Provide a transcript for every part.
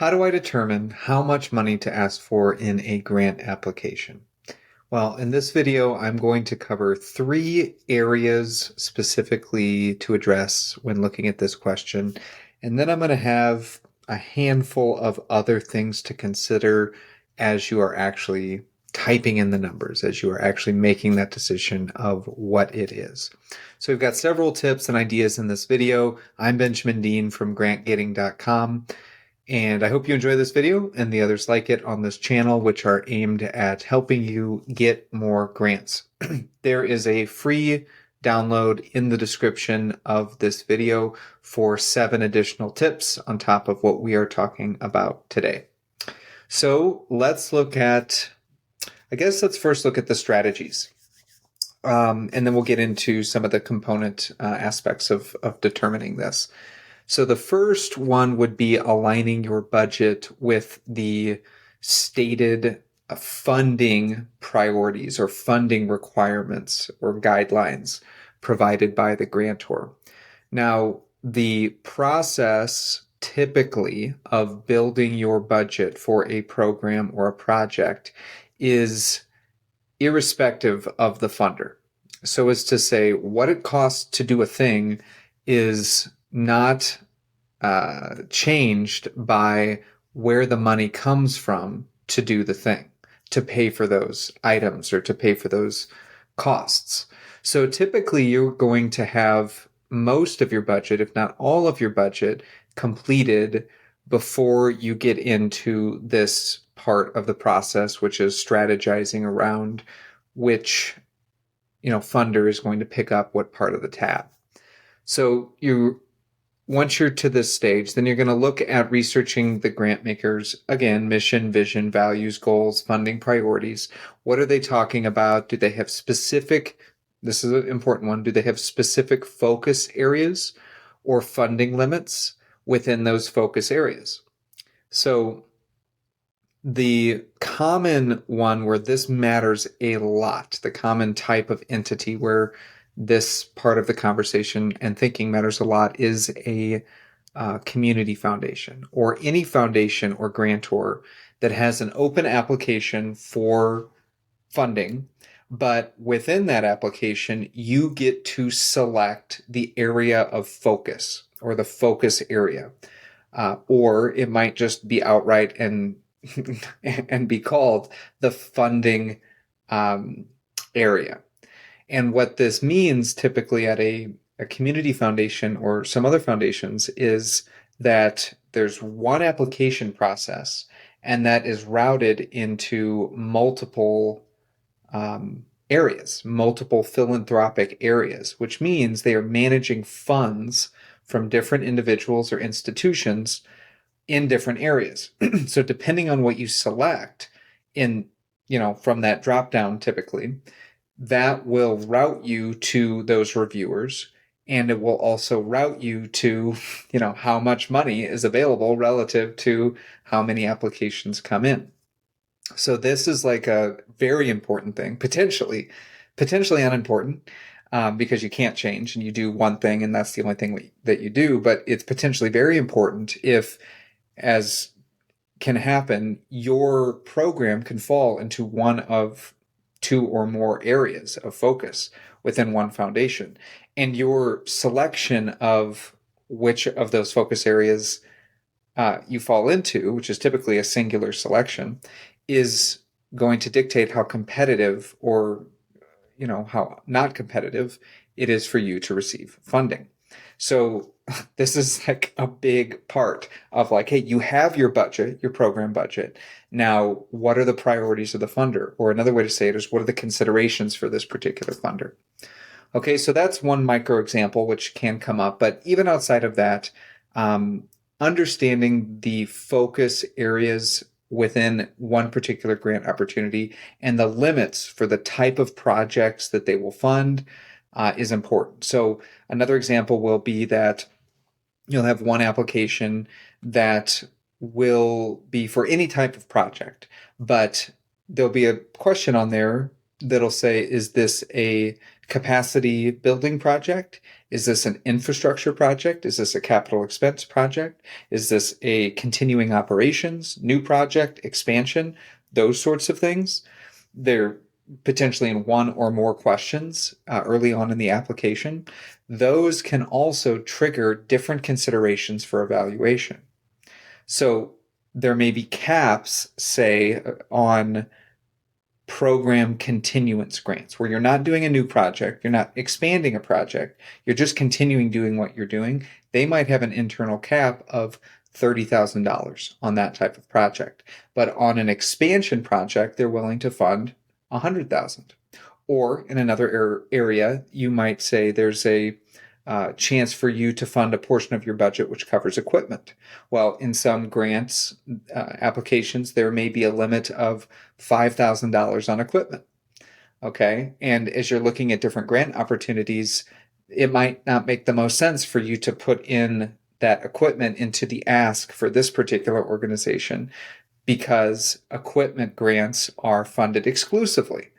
How do I determine how much money to ask for in a grant application? Well, in this video, I'm going to cover three areas specifically to address when looking at this question. And then I'm going to have a handful of other things to consider as you are actually typing in the numbers, as you are actually making that decision of what it is. So we've got several tips and ideas in this video. I'm Benjamin Dean from grantgating.com. And I hope you enjoy this video and the others like it on this channel, which are aimed at helping you get more grants. There is a free download in the description of this video for 7 additional tips on top of what we are talking about today. So let's look at, let's first look at the strategies. And then we'll get into some of the component aspects of determining this. So the first one would be aligning your budget with the stated funding priorities or funding requirements or guidelines provided by the grantor. Now, the process typically of building your budget for a program or a project is irrespective of the funder. So as to say, what it costs to do a thing is not changed by where the money comes from to do the thing, to pay for those items or to pay for those costs. So typically you're going to have most of your budget, if not all of your budget, completed before you get into this part of the process, which is strategizing around which funder is going to pick up what part of the tab. So once you're to this stage, then you're going to look at researching the grant makers, again, mission, vision, values, goals, funding priorities. What are they talking about? Do they have specific, this is an important one, do they have specific focus areas or funding limits within those focus areas? So the common one where this matters a lot, the common type of entity where this part of the conversation and thinking matters a lot is a community foundation or any foundation or grantor that has an open application for funding. But within that application, you get to select the area of focus or the focus area. Or it might just be outright and be called the funding area. And what this means typically at a community foundation or some other foundations is that there's one application process and that is routed into multiple areas, multiple philanthropic areas, which means they are managing funds from different individuals or institutions in different areas. So depending on what you select from that drop down typically, that will route you to those reviewers, and it will also route you to, how much money is available relative to how many applications come in. So this is like a very important thing, potentially unimportant, because you can't change and you do one thing and that's the only thing that you do, but it's potentially very important if, as can happen, your program can fall into one of 2 or more areas of focus within one foundation. And your selection of which of those focus areas you fall into, which is typically a singular selection, is going to dictate how competitive or, how not competitive it is for you to receive funding. So this is like a big part of like, hey, you have your budget, your program budget. Now, what are the priorities of the funder? Or another way to say it is, what are the considerations for this particular funder? Okay, so that's one micro example which can come up. But even outside of that, understanding the focus areas within one particular grant opportunity and the limits for the type of projects that they will fund is important. So another example will be that you'll have one application that will be for any type of project, but there'll be a question on there that'll say, is this a capacity building project? Is this an infrastructure project? Is this a capital expense project? Is this a continuing operations, new project, expansion? Those sorts of things. They're potentially in one or more questions early on in the application. Those can also trigger different considerations for evaluation. So there may be caps, say, on program continuance grants, where you're not doing a new project, you're not expanding a project, you're just continuing doing what you're doing. They might have an internal cap of $30,000 on that type of project. But on an expansion project, they're willing to fund $100,000. Or in another area, you might say there's a chance for you to fund a portion of your budget which covers equipment. Well, in some grants applications, there may be a limit of $5,000 on equipment. Okay. And as you're looking at different grant opportunities, it might not make the most sense for you to put in that equipment into the ask for this particular organization, because equipment grants are funded exclusively,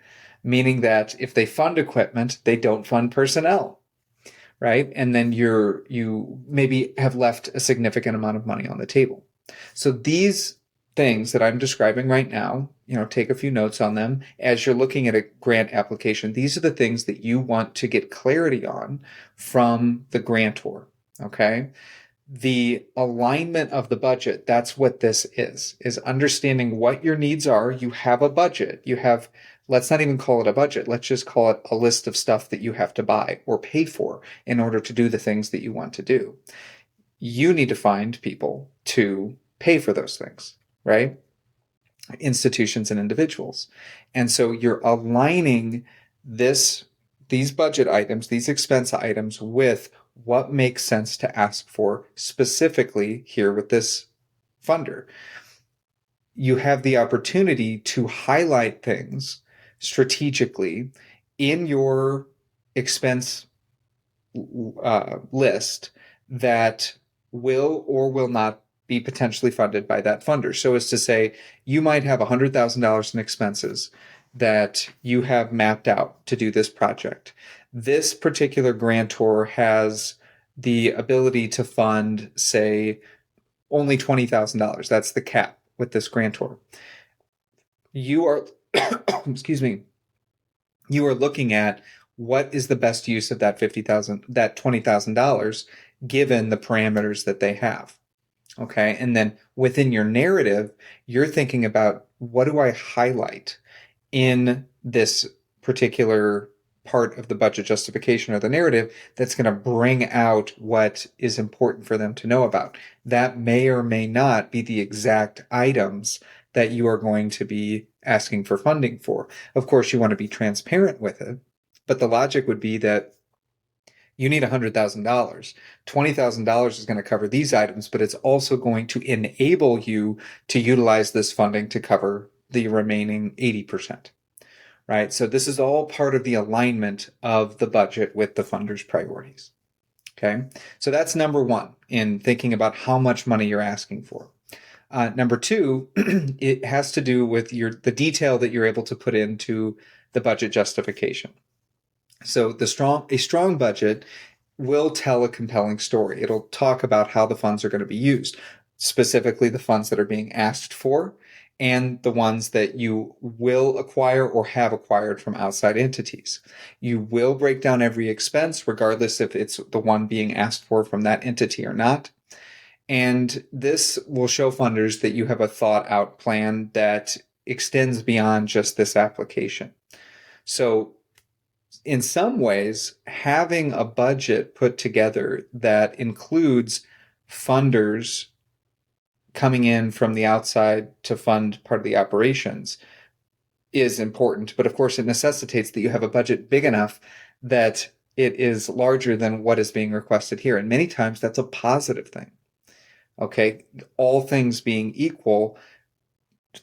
meaning that if they fund equipment, they don't fund personnel. Right? And then you maybe have left a significant amount of money on the table. So these things that I'm describing right now, take a few notes on them as you're looking at a grant application. These are the things that you want to get clarity on from the grantor. Okay. The alignment of the budget, that's what this is understanding what your needs are. You have a budget. Let's not even call it a budget. Let's just call it a list of stuff that you have to buy or pay for in order to do the things that you want to do. You need to find people to pay for those things, right? Institutions and individuals. And so you're aligning these budget items, these expense items with what makes sense to ask for specifically here with this funder. You have the opportunity to highlight things strategically in your expense list that will or will not be potentially funded by that funder. So as to say, you might have $100,000 in expenses that you have mapped out to do this project. This particular grantor has the ability to fund, say, only $20,000. That's the cap with this grantor. You are, excuse me, you are looking at what is the best use of that $20,000 given the parameters that they have. Okay. And then within your narrative, you're thinking about, what do I highlight in this particular part of the budget justification or the narrative that's going to bring out what is important for them to know about. That may or may not be the exact items that you are going to be asking for funding for. Of course, you want to be transparent with it, but the logic would be that you need $100,000. $20,000 is going to cover these items, but it's also going to enable you to utilize this funding to cover the remaining 80%. Right? So this is all part of the alignment of the budget with the funder's priorities. Okay. So that's number one in thinking about how much money you're asking for. Number two, it has to do with the detail that you're able to put into the budget justification. So a strong budget will tell a compelling story. It'll talk about how the funds are going to be used, specifically the funds that are being asked for, and the ones that you will acquire or have acquired from outside entities. You will break down every expense, regardless if it's the one being asked for from that entity or not. And this will show funders that you have a thought out plan that extends beyond just this application. So in some ways, having a budget put together that includes funders coming in from the outside to fund part of the operations is important. But of course, it necessitates that you have a budget big enough that it is larger than what is being requested here. And many times that's a positive thing. Okay. All things being equal,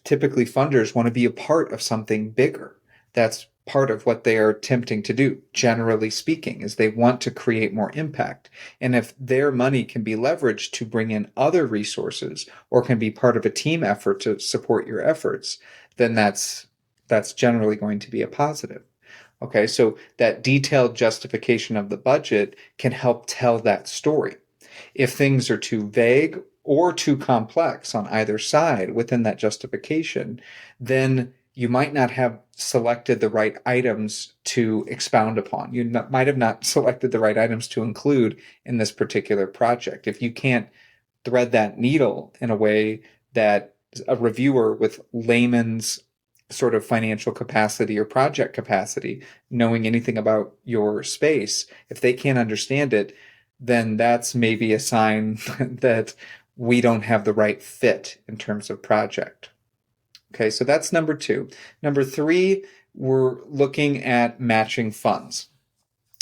typically funders want to be a part of something bigger. That's part of what they are attempting to do, generally speaking, is they want to create more impact. And if their money can be leveraged to bring in other resources or can be part of a team effort to support your efforts, then that's that's generally going to be a positive. Okay, so that detailed justification of the budget can help tell that story. If things are too vague or too complex on either side within that justification, then you might not have selected the right items to expound upon. You might have not selected the right items to include in this particular project. If you can't thread that needle in a way that a reviewer with layman's sort of financial capacity or project capacity, knowing anything about your space, if they can't understand it, then that's maybe a sign that we don't have the right fit in terms of project. Okay, so that's number 2. Number 3, we're looking at matching funds.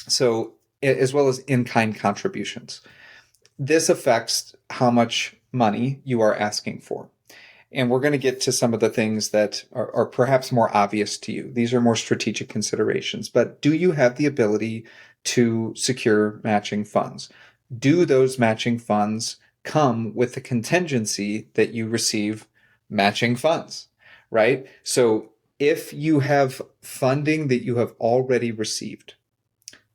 So, as well as in-kind contributions. This affects how much money you are asking for. And we're going to get to some of the things that are perhaps more obvious to you. These are more strategic considerations. But do you have the ability to secure matching funds? Do those matching funds come with the contingency that you receive matching funds, right? So if you have funding that you have already received,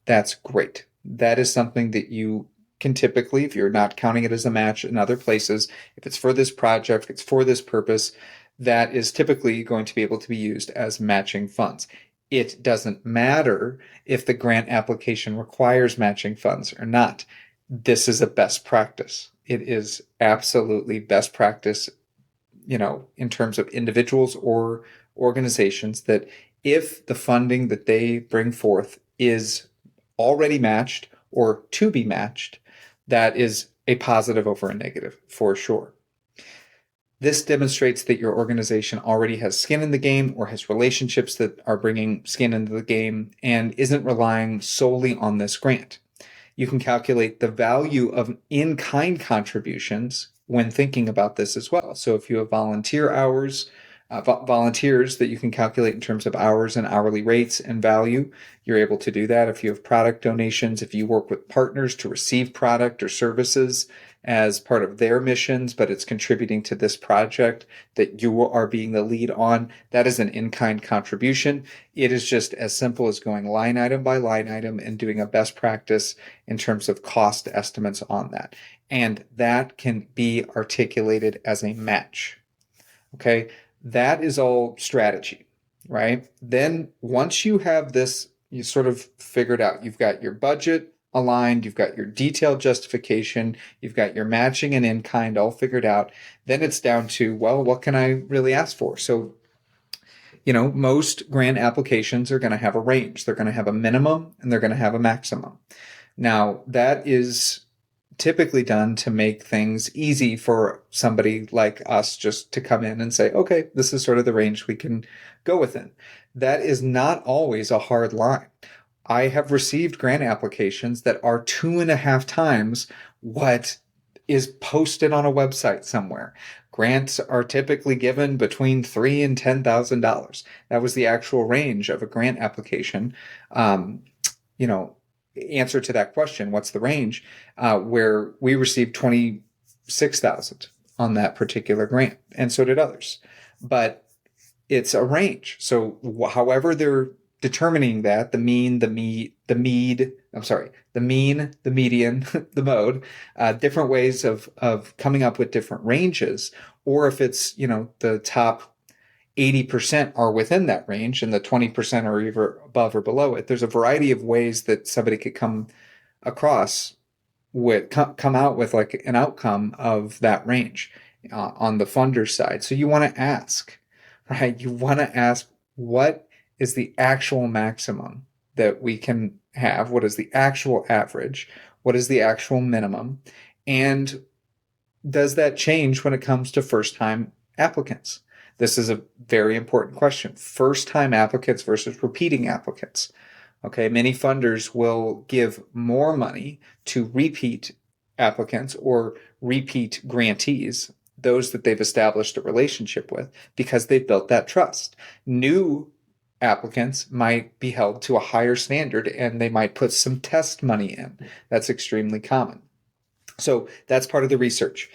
that's great. That is something that you can typically, if you're not counting it as a match in other places, if it's for this project, if it's for this purpose, that is typically going to be able to be used as matching funds. It doesn't matter if the grant application requires matching funds or not. This is a best practice. It is absolutely best practice, in terms of individuals or organizations, that if the funding that they bring forth is already matched or to be matched, that is a positive over a negative for sure. This demonstrates that your organization already has skin in the game or has relationships that are bringing skin into the game and isn't relying solely on this grant. You can calculate the value of in-kind contributions when thinking about this as well. So if you have volunteer hours, volunteers that you can calculate in terms of hours and hourly rates and value, you're able to do that. If you have product donations, if you work with partners to receive product or services as part of their missions, but it's contributing to this project that you are being the lead on, that is an in-kind contribution. It is just as simple as going line item by line item and doing a best practice in terms of cost estimates on that. And that can be articulated as a match. Okay, that is all strategy, right? Then once you have this, you sort of figured out, you've got your budget aligned, you've got your detailed justification, you've got your matching and in-kind all figured out. Then it's down to, well, what can I really ask for? So, most grant applications are going to have a range. They're going to have a minimum and they're going to have a maximum. Now, that is typically done to make things easy for somebody like us just to come in and say, okay, this is sort of the range we can go within. That is not always a hard line. I have received grant applications that are 2.5 times what is posted on a website somewhere. Grants are typically given between $3,000 and $10,000. That was the actual range of a grant application. Answer to that question, what's the range, where we received 26,000 on that particular grant, and so did others. But it's a range. So however they're determining that, the mean, the mean, the median, the mode, different ways of coming up with different ranges, or if it's, the top 80% are within that range and the 20% are either above or below it. There's a variety of ways that somebody could come out with like an outcome of that range on the funder side. So you want to ask, right? You want to ask, what is the actual maximum that we can have? What is the actual average? What is the actual minimum? And does that change when it comes to first-time applicants? This is a very important question. First-time applicants versus repeating applicants. Okay, many funders will give more money to repeat applicants or repeat grantees, those that they've established a relationship with, because they've built that trust. New applicants might be held to a higher standard and they might put some test money in. That's extremely common. So that's part of the research.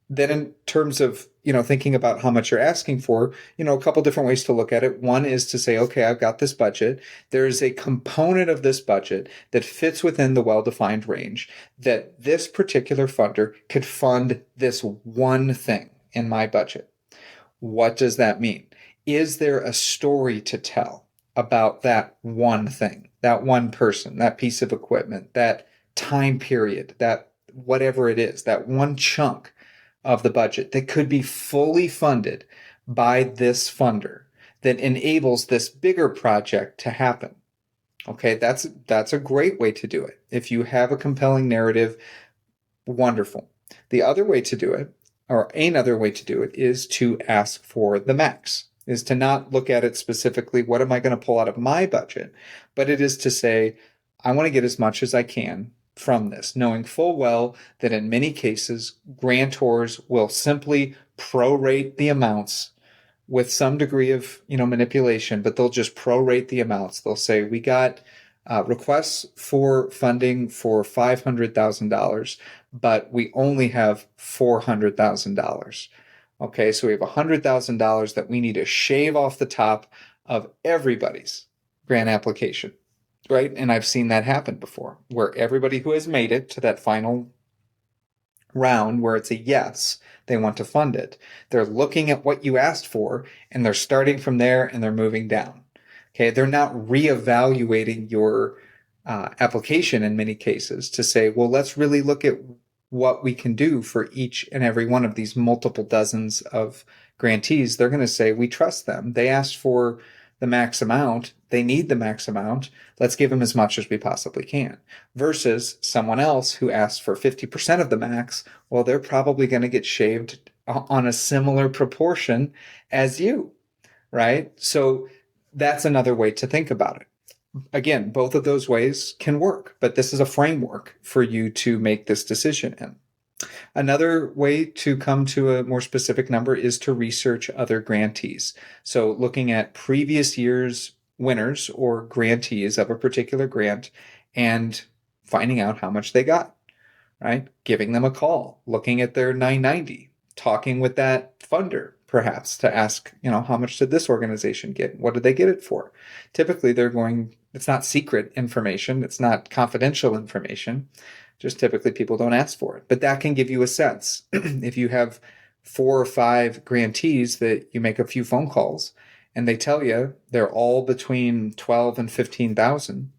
Then in terms of, thinking about how much you're asking for, a couple different ways to look at it. One is to say, okay, I've got this budget. There's a component of this budget that fits within the well-defined range that this particular funder could fund this one thing in my budget. What does that mean? Is there a story to tell about that one thing, that one person, that piece of equipment, that time period, that whatever it is, that one chunk of the budget that could be fully funded by this funder that enables this bigger project to happen? Okay, that's a great way to do it. If you have a compelling narrative, wonderful. The other way to do it, or another way to do it, is to ask for the max, is to not look at it specifically, what am I going to pull out of my budget? But it is to say, I want to get as much as I can from this, knowing full well that in many cases, grantors will simply prorate the amounts with some degree of manipulation, but they'll just prorate the amounts. They'll say, we got requests for funding for $500,000, but we only have $400,000. Okay, so we have $100,000 that we need to shave off the top of everybody's grant application, right? And I've seen that happen before, where everybody who has made it to that final round where it's a yes, they want to fund it. They're looking at what you asked for and they're starting from there and they're moving down. Okay, they're not reevaluating your application in many cases to say, well, let's really look at what we can do for each and every one of these multiple dozens of grantees. They're going to say, we trust them. They asked for the max amount. They need the max amount. Let's give them as much as we possibly can. Versus someone else who asks for 50% of the max. Well, they're probably going to get shaved on a similar proportion as you, right? So that's another way to think about it. Again, both of those ways can work, but this is a framework for you to make this decision in. Another way to come to a more specific number is to research other grantees. So looking at previous year's winners or grantees of a particular grant and finding out how much they got, right? Giving them a call, looking at their 990, talking with that funder perhaps to ask, how much did this organization get? What did they get it for? Typically it's not secret information. It's not confidential information. Just typically people don't ask for it, but that can give you a sense. If you have 4 or 5 grantees that you make a few phone calls and they tell you they're all between 12 and 15,000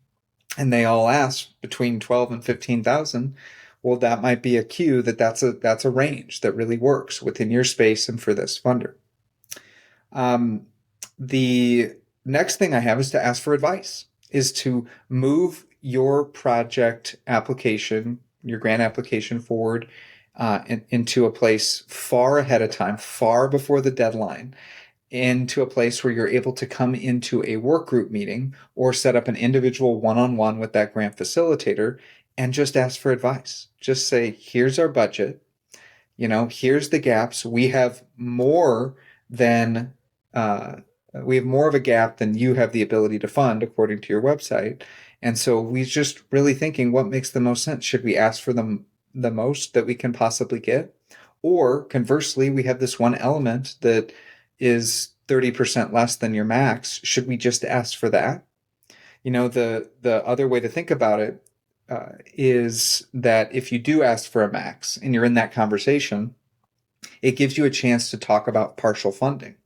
and they all ask between 12 and 15,000, well, that might be a cue that's a range that really works within your space and for this funder. The next thing I have is to ask for advice, is to move your project application, your grant application forward into a place far ahead of time, far before the deadline, into a place where you're able to come into a work group meeting or set up an individual one-on-one with that grant facilitator and just ask for advice. Just say, here's our budget. Here's the gaps. We have more of a gap than you have the ability to fund according to your website. And so we're just really thinking, what makes the most sense? Should we ask for the most that we can possibly get? Or conversely, we have this one element that is 30% less than your max. Should we just ask for that? The other way to think about it is that if you do ask for a max and you're in that conversation, it gives you a chance to talk about partial funding,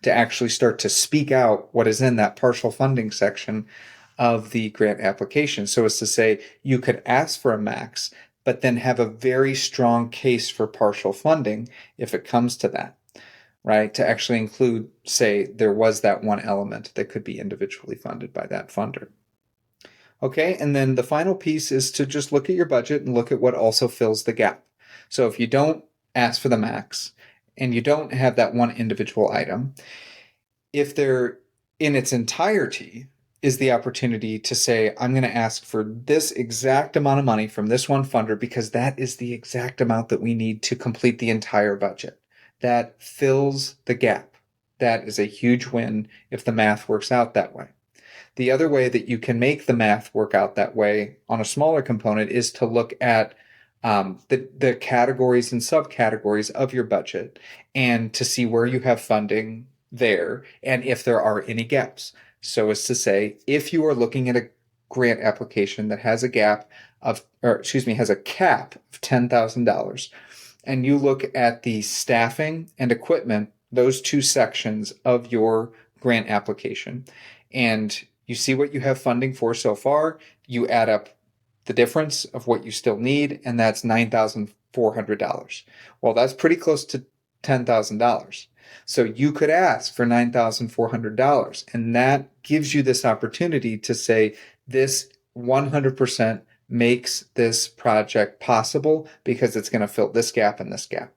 to actually start to speak out what is in that partial funding section of the grant application. So as to say, you could ask for a max, but then have a very strong case for partial funding if it comes to that, right? To actually include, say, there was that one element that could be individually funded by that funder. Okay, and then the final piece is to just look at your budget and look at what also fills the gap. So if you don't ask for the max and you don't have that one individual item, if they're in its entirety is the opportunity to say, I'm going to ask for this exact amount of money from this one funder because that is the exact amount that we need to complete the entire budget. That fills the gap. That is a huge win if the math works out that way. The other way that you can make the math work out that way on a smaller component is to look at the categories and subcategories of your budget and to see where you have funding there and if there are any gaps. So as to say, if you are looking at a grant application that has a gap of, or excuse me, has a cap of $10,000, and you look at the staffing and equipment, those two sections of your grant application, and you see what you have funding for so far, you add up the difference of what you still need, and that's $9,400. Well, that's pretty close to $10,000. So you could ask for $9,400, and that gives you this opportunity to say, this 100% makes this project possible because it's going to fill this gap and this gap.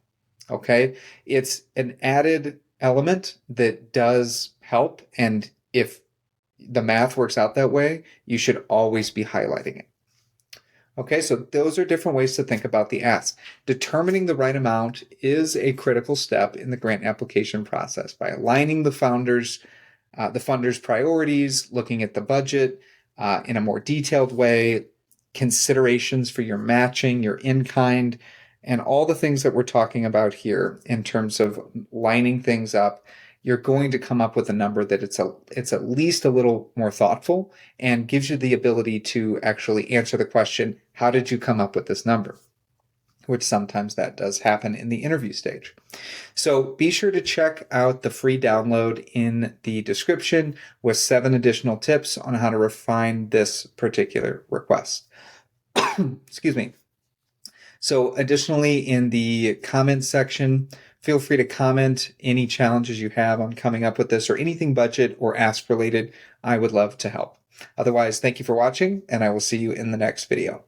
Okay. It's an added element that does help. And if the math works out that way, you should always be highlighting it. Okay, so those are different ways to think about the ask. Determining the right amount is a critical step in the grant application process by aligning the funders' priorities, looking at the budget in a more detailed way, considerations for your matching, your in-kind, and all the things that we're talking about here in terms of lining things up. You're going to come up with a number that it's at least a little more thoughtful and gives you the ability to actually answer the question, how did you come up with this number? Which sometimes that does happen in the interview stage. So be sure to check out the free download in the description with 7 additional tips on how to refine this particular request. Excuse me. So additionally, in the comments section, feel free to comment any challenges you have on coming up with this or anything budget or ask related. I would love to help. Otherwise, thank you for watching, and I will see you in the next video.